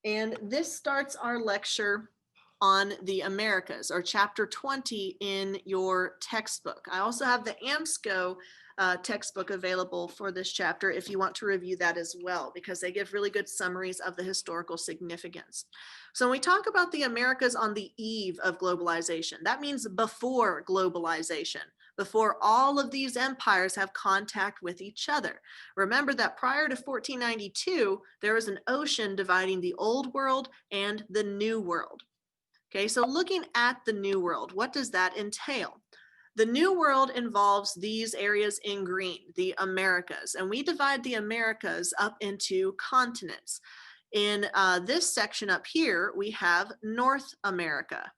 And this starts our lecture on the Americas, or chapter 20 in your textbook. I also have the AMSCO textbook available for this chapter if you want to review that as well, because they give really good summaries of the historical significance. So when we talk about the Americas on the eve of globalization, that means before globalization, before all of these empires have contact with each other. Remember that prior to 1492, there was an ocean dividing the old world and the new world. Okay, so looking at the new world, what does that entail? The new world involves these areas in green, the Americas, and we divide the Americas up into continents. In this section up here, we have North America.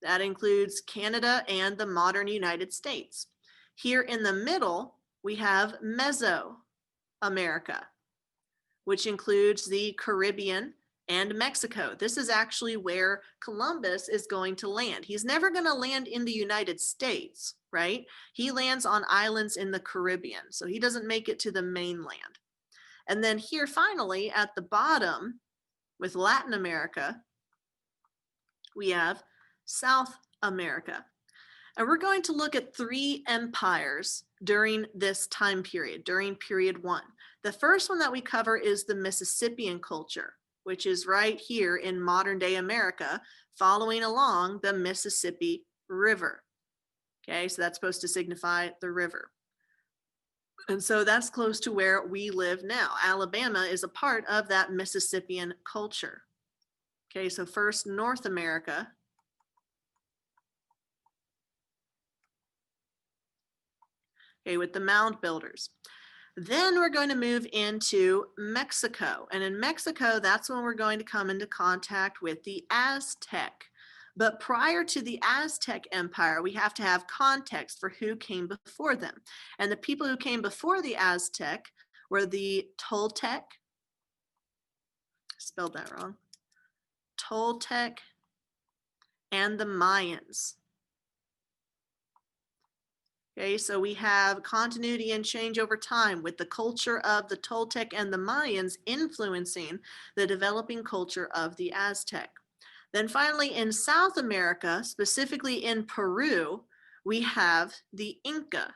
That includes Canada and the modern United States. Here in the middle, we have Mesoamerica, which includes the Caribbean and Mexico. This is actually where Columbus is going to land. He's never going to land in the United States, right? He lands on islands in the Caribbean, so he doesn't make it to the mainland. And then here finally at the bottom with Latin America, we have South America. And we're going to look at 3 empires during this time period, during period 1. The first one that we cover is the Mississippian culture, which is right here in modern day America, following along the Mississippi River. Okay, so that's supposed to signify the river. And so that's close to where we live now. Alabama is a part of that Mississippian culture. Okay, so first North America. Okay, with the mound builders. Then we're going to move into Mexico. And in Mexico, that's when we're going to come into contact with the Aztec. But prior to the Aztec Empire, we have to have context for who came before them. And the people who came before the Aztec were the Toltec, spelled that wrong, Toltec, and the Mayans. Okay, so we have continuity and change over time with the culture of the Toltec and the Mayans influencing the developing culture of the Aztec. Then finally in South America, specifically in Peru, we have the Inca.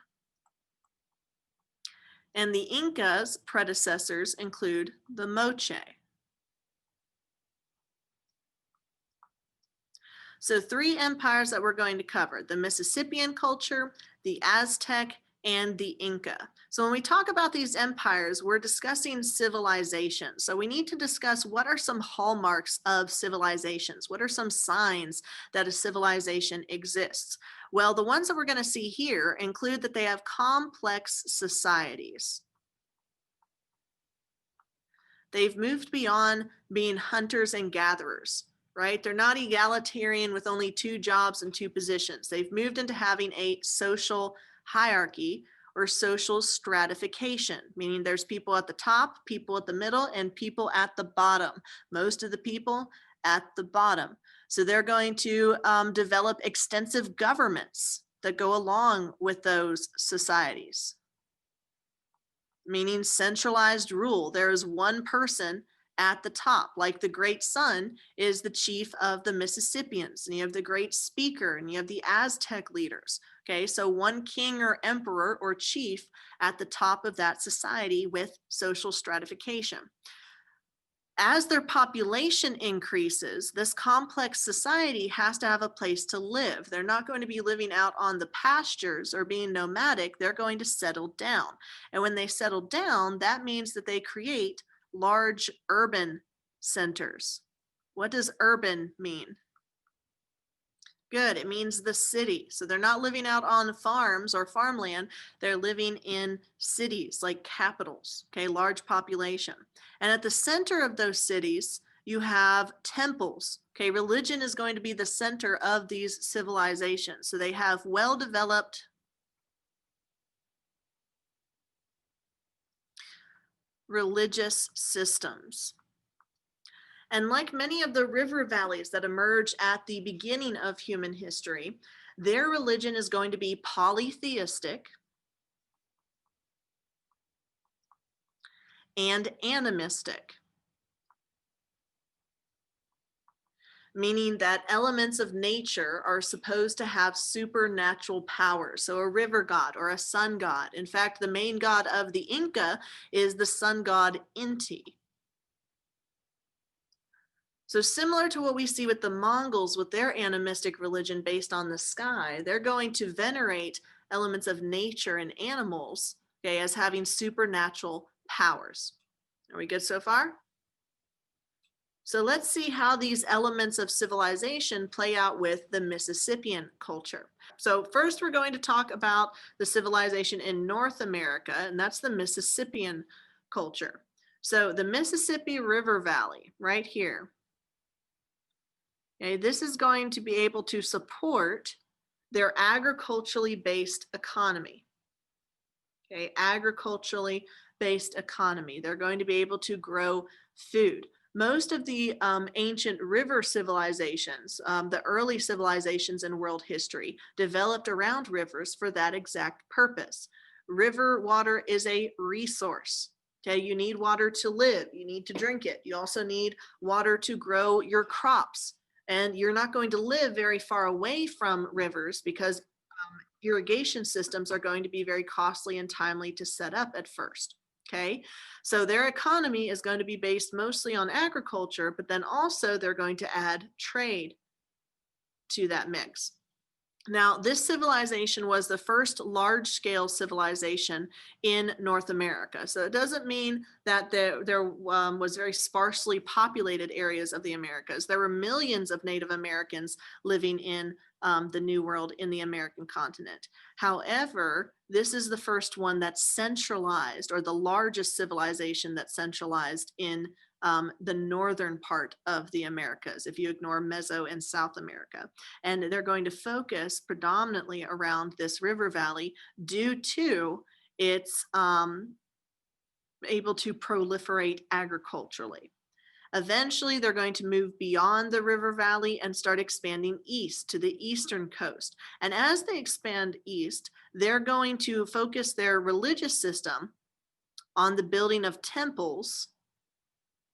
And the Inca's predecessors include the Moche. So 3 empires that we're going to cover: the Mississippian culture, the Aztec, and the Inca. So when we talk about these empires, we're discussing civilization. So we need to discuss what are some hallmarks of civilizations? What are some signs that a civilization exists? Well, the ones that we're going to see here include that they have complex societies. They've moved beyond being hunters and gatherers. Right? They're not egalitarian with only 2 jobs and 2 positions. They've moved into having a social hierarchy or social stratification, meaning there's people at the top, people at the middle, and people at the bottom. Most of the people at the bottom. So they're going to develop extensive governments that go along with those societies, meaning centralized rule. There is one person at the top, like the great sun is the chief of the Mississippians, and you have the great speaker, and you have the Aztec leaders. Okay, so one king or emperor or chief at the top of that society with social stratification. As their population increases, this complex society has to have a place to live. They're not going to be living out on the pastures or being nomadic. They're going to settle down. And when they settle down, that means that they create large urban centers. What does urban mean? Good, it means the city. So they're not living out on farms or farmland. They're living in cities like capitals, okay, large population. And at the center of those cities, you have temples. Okay, religion is going to be the center of these civilizations. So they have well-developed religious systems. And like many of the river valleys that emerge at the beginning of human history, their religion is going to be polytheistic and animistic. meaning that elements of nature are supposed to have supernatural power. So a river god or a sun god. In fact, the main god of the Inca is the sun god Inti. So similar to what we see with the Mongols with their animistic religion based on the sky, they're going to venerate elements of nature and animals, okay, as having supernatural powers. Are we good so far? So let's see how these elements of civilization play out with the Mississippian culture. So first we're going to talk about the civilization in North America, and that's the Mississippian culture. So the Mississippi River Valley right here. Okay, this is going to be able to support their agriculturally based economy. Okay, agriculturally based economy. They're going to be able to grow food. Most of the ancient river civilizations, the early civilizations in world history, developed around rivers for that exact purpose. River water is a resource. Okay, you need water to live. You need to drink it. You also need water to grow your crops. And you're not going to live very far away from rivers because irrigation systems are going to be very costly and timely to set up at first. Okay, so their economy is going to be based mostly on agriculture, but then also they're going to add trade to that mix. Now, this civilization was the first large-scale civilization in North America. So it doesn't mean that there was very sparsely populated areas of the Americas. There were millions of Native Americans living in the New World in the American continent. However, this is the first one that's centralized, or the largest civilization that's centralized in the northern part of the Americas, if you ignore Meso and South America. And they're going to focus predominantly around this river valley due to its able to proliferate agriculturally. Eventually, they're going to move beyond the river valley and start expanding east to the eastern coast. And as they expand east, they're going to focus their religious system on the building of temples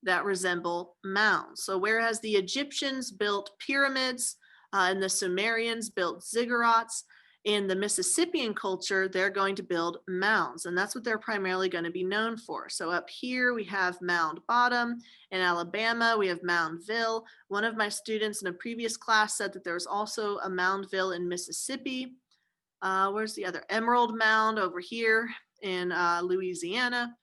that resemble mounds. So whereas the Egyptians built pyramids and the Sumerians built ziggurats, in the Mississippian culture, they're going to build mounds, and that's what they're primarily going to be known for. So up here we have Mound Bottom. In Alabama, we have Moundville. One of my students in a previous class said that there was also a Moundville in Mississippi. Where's the other? Emerald Mound over here in Louisiana.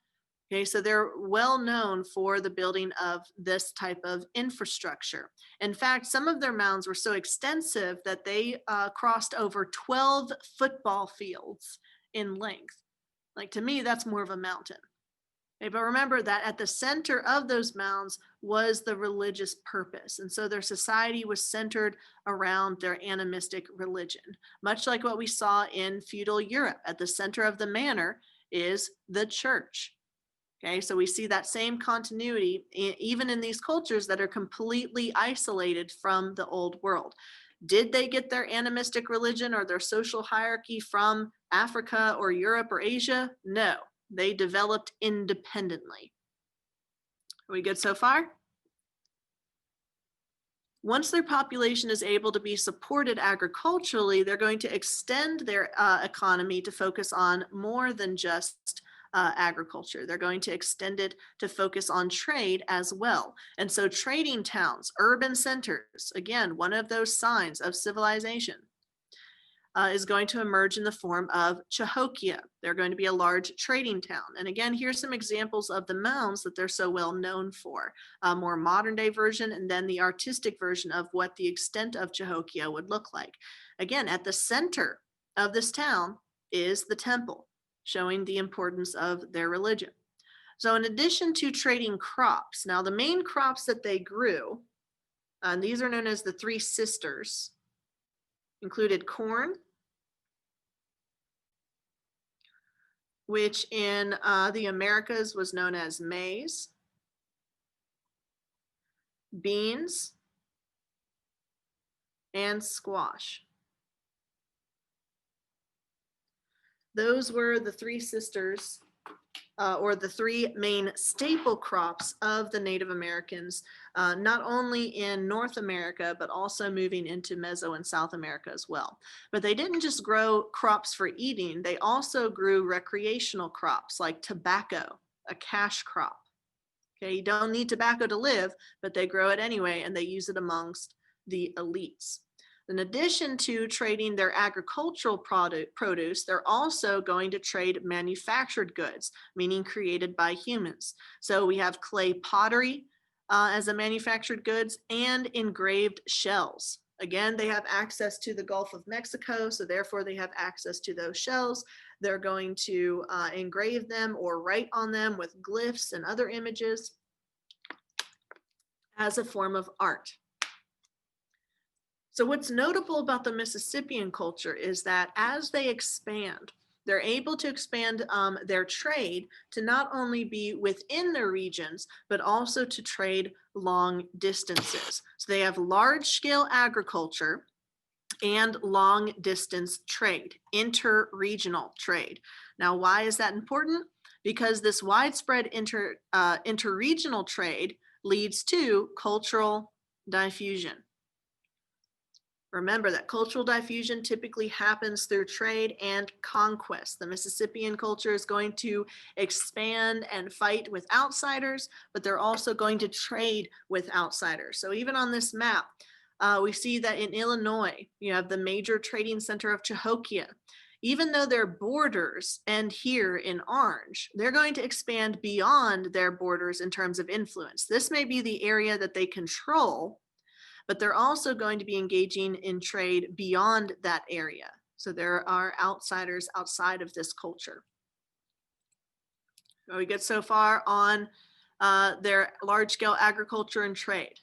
Okay, so they're well known for the building of this type of infrastructure. In fact, some of their mounds were so extensive that they crossed over 12 football fields in length. Like, to me, that's more of a mountain. Okay, but remember that at the center of those mounds was the religious purpose. And so their society was centered around their animistic religion, much like what we saw in feudal Europe. At the center of the manor is the church. Okay, so we see that same continuity even in these cultures that are completely isolated from the old world. Did they get their animistic religion or their social hierarchy from Africa or Europe or Asia? No, they developed independently. Are we good so far? Once their population is able to be supported agriculturally, they're going to extend their economy to focus on more than just agriculture. They're going to extend it to focus on trade as well. And so trading towns, urban centers, again, one of those signs of civilization, is going to emerge in the form of Cahokia. They're going to be a large trading town. And again, here's some examples of the mounds that they're so well known for. A more modern day version, and then the artistic version of what the extent of Cahokia would look like. Again, at the center of this town is the temple, showing the importance of their religion. So in addition to trading crops, now the main crops that they grew, and these are known as the Three Sisters, included corn, which in the Americas was known as maize, beans, and squash. Those were the Three Sisters or the three main staple crops of the Native Americans, not only in North America, but also moving into Meso and South America as well. But they didn't just grow crops for eating, they also grew recreational crops like tobacco, a cash crop. Okay, you don't need tobacco to live, but they grow it anyway, and they use it amongst the elites. In addition to trading their agricultural produce, they're also going to trade manufactured goods, meaning created by humans. So we have clay pottery as a manufactured goods and engraved shells. Again, they have access to the Gulf of Mexico, so therefore they have access to those shells. They're going to engrave them or write on them with glyphs and other images as a form of art. So what's notable about the Mississippian culture is that as they expand, they're able to expand their trade to not only be within their regions, but also to trade long distances. So they have large scale agriculture and long distance trade, inter-regional trade. Now, why is that important? Because this widespread interregional trade leads to cultural diffusion. Remember that cultural diffusion typically happens through trade and conquest. The Mississippian culture is going to expand and fight with outsiders, but they're also going to trade with outsiders. So even on this map, we see that in Illinois, you have the major trading center of Cahokia. Even though their borders end here in orange, they're going to expand beyond their borders in terms of influence. This may be the area that they control, but they're also going to be engaging in trade beyond that area. So there are outsiders outside of this culture. So we get so far on their large-scale agriculture and trade.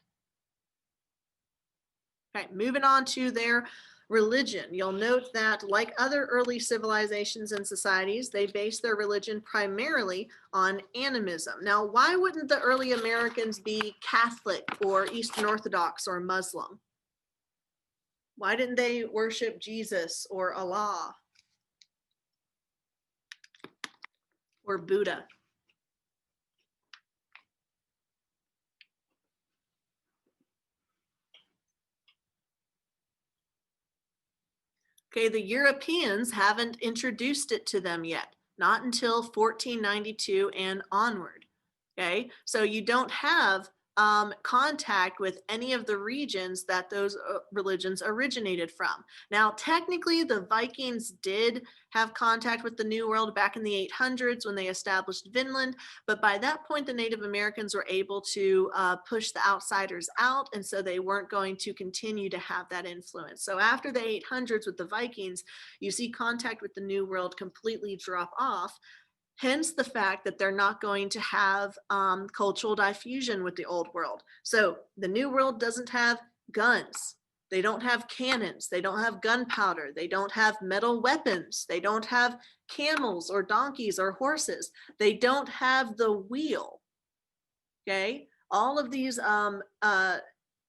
Okay, moving on to their religion. You'll note that like other early civilizations and societies, they base their religion primarily on animism. Now, why wouldn't the early Americans be Catholic or Eastern Orthodox or Muslim? Why didn't they worship Jesus or Allah or Buddha? Okay, the Europeans haven't introduced it to them yet, not until 1492 and onward. Okay, so you don't have contact with any of the regions that those religions originated from. Now, technically, the Vikings did have contact with the New World back in the 800s when they established Vinland, but by that point, the Native Americans were able to push the outsiders out, and so they weren't going to continue to have that influence. So after the 800s with the Vikings, you see contact with the New World completely drop off. Hence the fact that they're not going to have cultural diffusion with the old world. So the new world doesn't have guns. They don't have cannons. They don't have gunpowder. They don't have metal weapons. They don't have camels or donkeys or horses. They don't have the wheel. Okay? All of these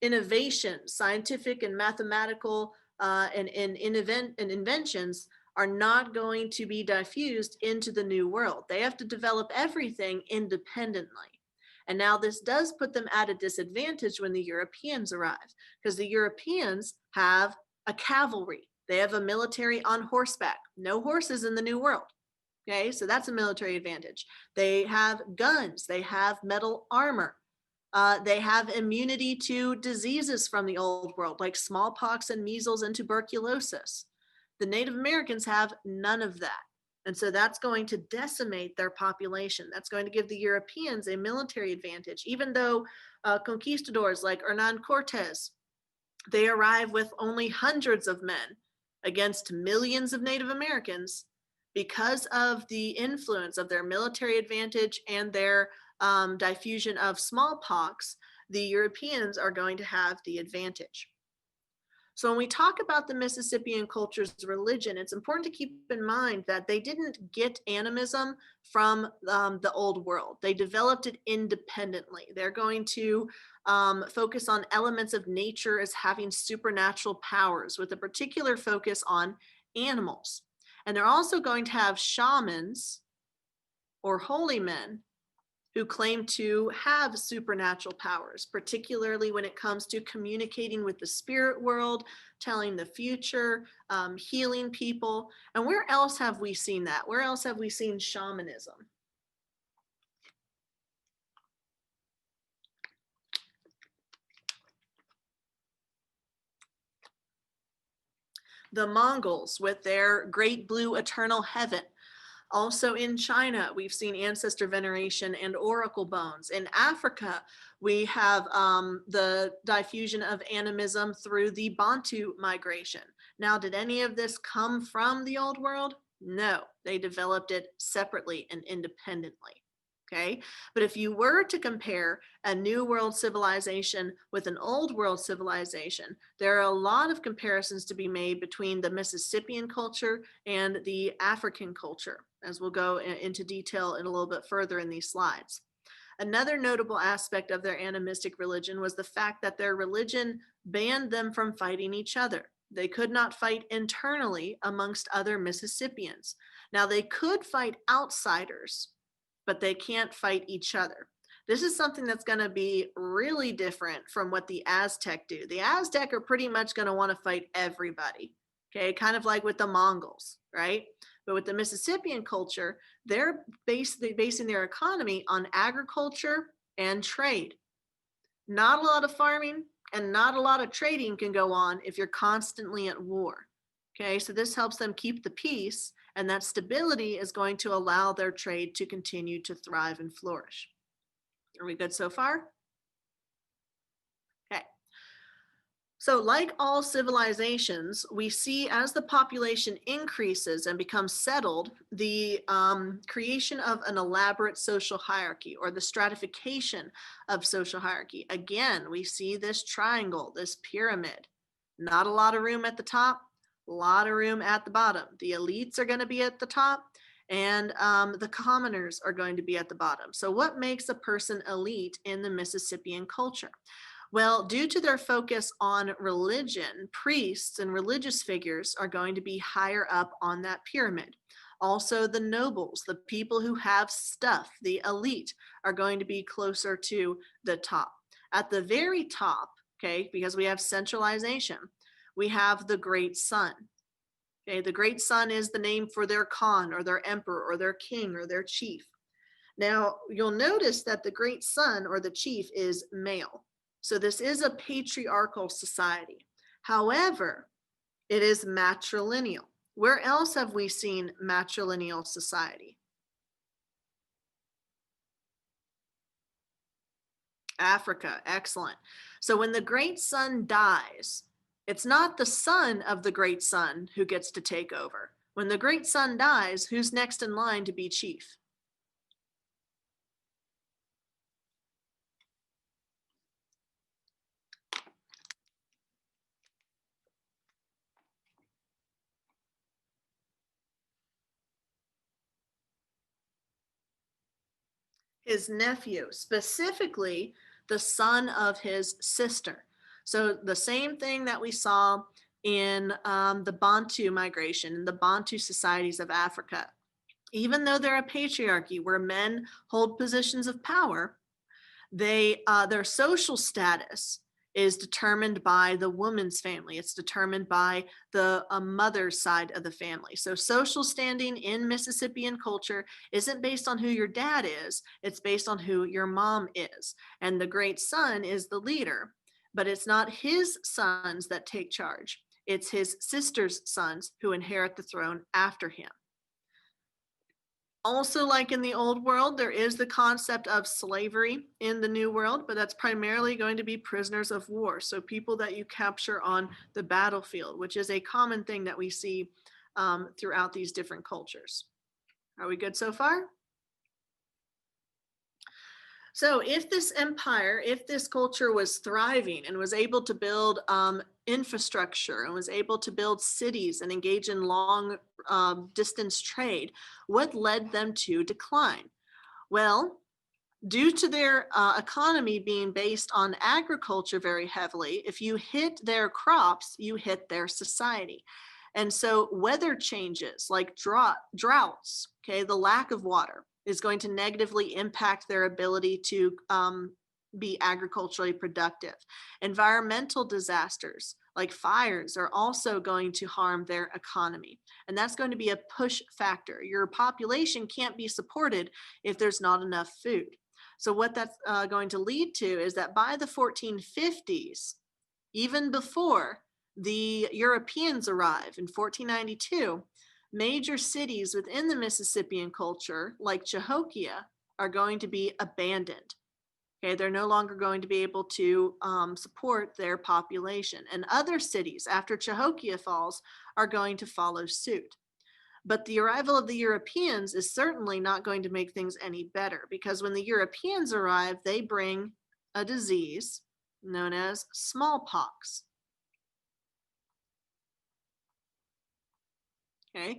innovations, scientific and mathematical and inventions are not going to be diffused into the new world. They have to develop everything independently. And now this does put them at a disadvantage when the Europeans arrive, because the Europeans have a cavalry. They have a military on horseback. No horses in the new world. Okay, so that's a military advantage. They have guns. They have metal armor. They have immunity to diseases from the old world, like smallpox and measles and tuberculosis. The Native Americans have none of that. And so that's going to decimate their population. That's going to give the Europeans a military advantage, even though conquistadors like Hernan Cortez, they arrive with only hundreds of men against millions of Native Americans. Because of the influence of their military advantage and their diffusion of smallpox, the Europeans are going to have the advantage. So when we talk about the Mississippian culture's religion, it's important to keep in mind that they didn't get animism from the old world. They developed it independently. They're going to focus on elements of nature as having supernatural powers with a particular focus on animals. And they're also going to have shamans or holy men who claim to have supernatural powers, particularly when it comes to communicating with the spirit world, telling the future, healing people. And where else have we seen that? Where else have we seen shamanism? The Mongols with their great blue eternal heaven. Also in China, we've seen ancestor veneration and oracle bones. In Africa, we have the diffusion of animism through the Bantu migration. Now, did any of this come from the old world? No, they developed it separately and independently. Okay, but if you were to compare a new world civilization with an old world civilization, there are a lot of comparisons to be made between the Mississippian culture and the African culture, as we'll go into detail in a little bit further in these slides. Another notable aspect of their animistic religion was the fact that their religion banned them from fighting each other. They could not fight internally amongst other Mississippians. Now, they could fight outsiders, but they can't fight each other. This is something that's going to be really different from what the Aztec do. The Aztec are pretty much going to want to fight everybody, okay? Kind of like with the Mongols, right? But with the Mississippian culture, they're basing their economy on agriculture and trade. Not a lot of farming and not a lot of trading can go on if you're constantly at war, okay? So this helps them keep the peace, and that stability is going to allow their trade to continue to thrive and flourish. Are we good so far? Okay. So like all civilizations, we see as the population increases and becomes settled, the creation of an elaborate social hierarchy, or the stratification of social hierarchy. Again, we see this triangle, this pyramid. Not a lot of room at the top, a lot of room at the bottom. The elites are going to be at the top, and the commoners are going to be at the bottom. So what makes a person elite in the Mississippian culture? Well, due to their focus on religion, priests and religious figures are going to be higher up on that pyramid. Also, the nobles, the people who have stuff, the elite, are going to be closer to the top. At the very top, okay, because we have centralization, we have the great sun. Okay, the great sun is the name for their Khan or their emperor or their king or their chief. Now, you'll notice that the great sun or the chief is male. So this is a patriarchal society. However, it is matrilineal. Where else have we seen matrilineal society? Africa, excellent. So when the great sun dies, it's not the son of the great sun who gets to take over. When the great sun dies, who's next in line to be chief? His nephew, specifically the son of his sister. So the same thing that we saw in the Bantu migration, in the Bantu societies of Africa. Even though they're a patriarchy where men hold positions of power, their social status is determined by the woman's family. It's determined by the mother's side of the family. So social standing in Mississippian culture isn't based on who your dad is, it's based on who your mom is. And the great son is the leader, but it's not his sons that take charge. It's his sister's sons who inherit the throne after him. Also, like in the old world, there is the concept of slavery in the new world, but that's primarily going to be prisoners of war. So people that you capture on the battlefield, which is a common thing that we see throughout these different cultures. Are we good so far? So if this empire, if this culture was thriving and was able to build infrastructure and was able to build cities and engage in long distance trade, what led them to decline? Well, due to their economy being based on agriculture very heavily, if you hit their crops, you hit their society. And so weather changes like droughts, okay, the lack of water, is going to negatively impact their ability to be agriculturally productive. Environmental disasters like fires are also going to harm their economy. And that's going to be a push factor. Your population can't be supported if there's not enough food. So what that's going to lead to is that by the 1450s, even before the Europeans arrive in 1492, major cities within the Mississippian culture, like Cahokia, are going to be abandoned. Okay, they're no longer going to be able to support their population. And other cities after Cahokia falls are going to follow suit. But the arrival of the Europeans is certainly not going to make things any better, because when the Europeans arrive, they bring a disease known as smallpox. Okay,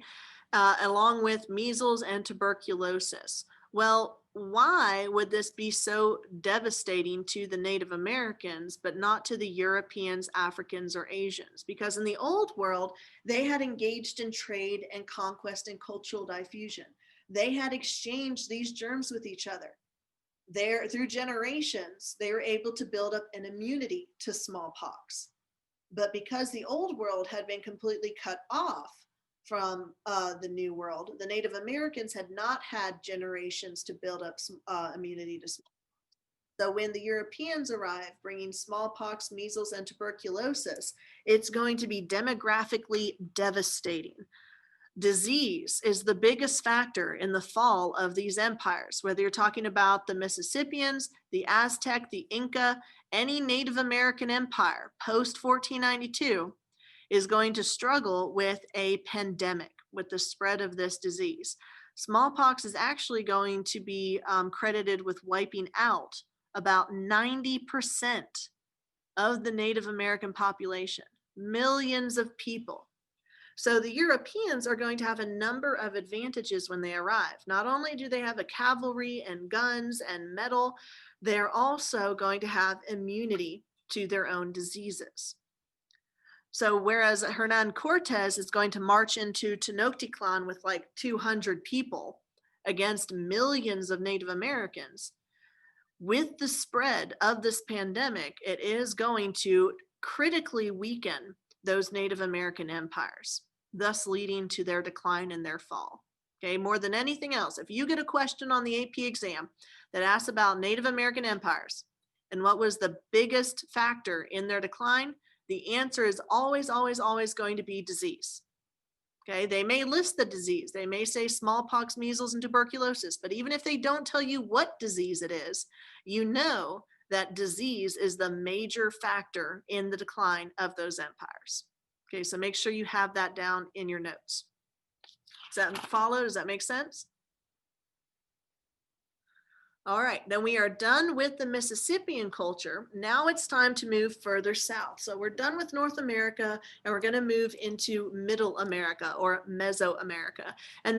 along with measles and tuberculosis. Well, why would this be so devastating to the Native Americans, but not to the Europeans, Africans, or Asians? Because in the old world, they had engaged in trade and conquest and cultural diffusion. They had exchanged these germs with each other. There, through generations, they were able to build up an immunity to smallpox. But because the old world had been completely cut off from the New World, the Native Americans had not had generations to build up immunity to smallpox. So when the Europeans arrive bringing smallpox, measles, and tuberculosis, it's going to be demographically devastating. Disease is the biggest factor in the fall of these empires, whether you're talking about the Mississippians, the Aztec, the Inca, any Native American empire post 1492 is going to struggle with a pandemic, with the spread of this disease. Smallpox is actually going to be credited with wiping out about 90% of the Native American population, millions of people. So the Europeans are going to have a number of advantages when they arrive. Not only do they have a cavalry and guns and metal, they're also going to have immunity to their own diseases. So whereas Hernan Cortez is going to march into Tenochtitlan with like 200 people against millions of Native Americans, with the spread of this pandemic, it is going to critically weaken those Native American empires, thus leading to their decline and their fall. Okay, more than anything else, if you get a question on the AP exam that asks about Native American empires and what was the biggest factor in their decline, the answer is always, always, always going to be disease. Okay, they may list the disease. They may say smallpox, measles, and tuberculosis, but even if they don't tell you what disease it is, you know that disease is the major factor in the decline of those empires. Okay, so make sure you have that down in your notes. Does that follow? Does that make sense? All right, then we are done with the Mississippian culture. Now it's time to move further south. So we're done with North America and we're going to move into Middle America or Mesoamerica. And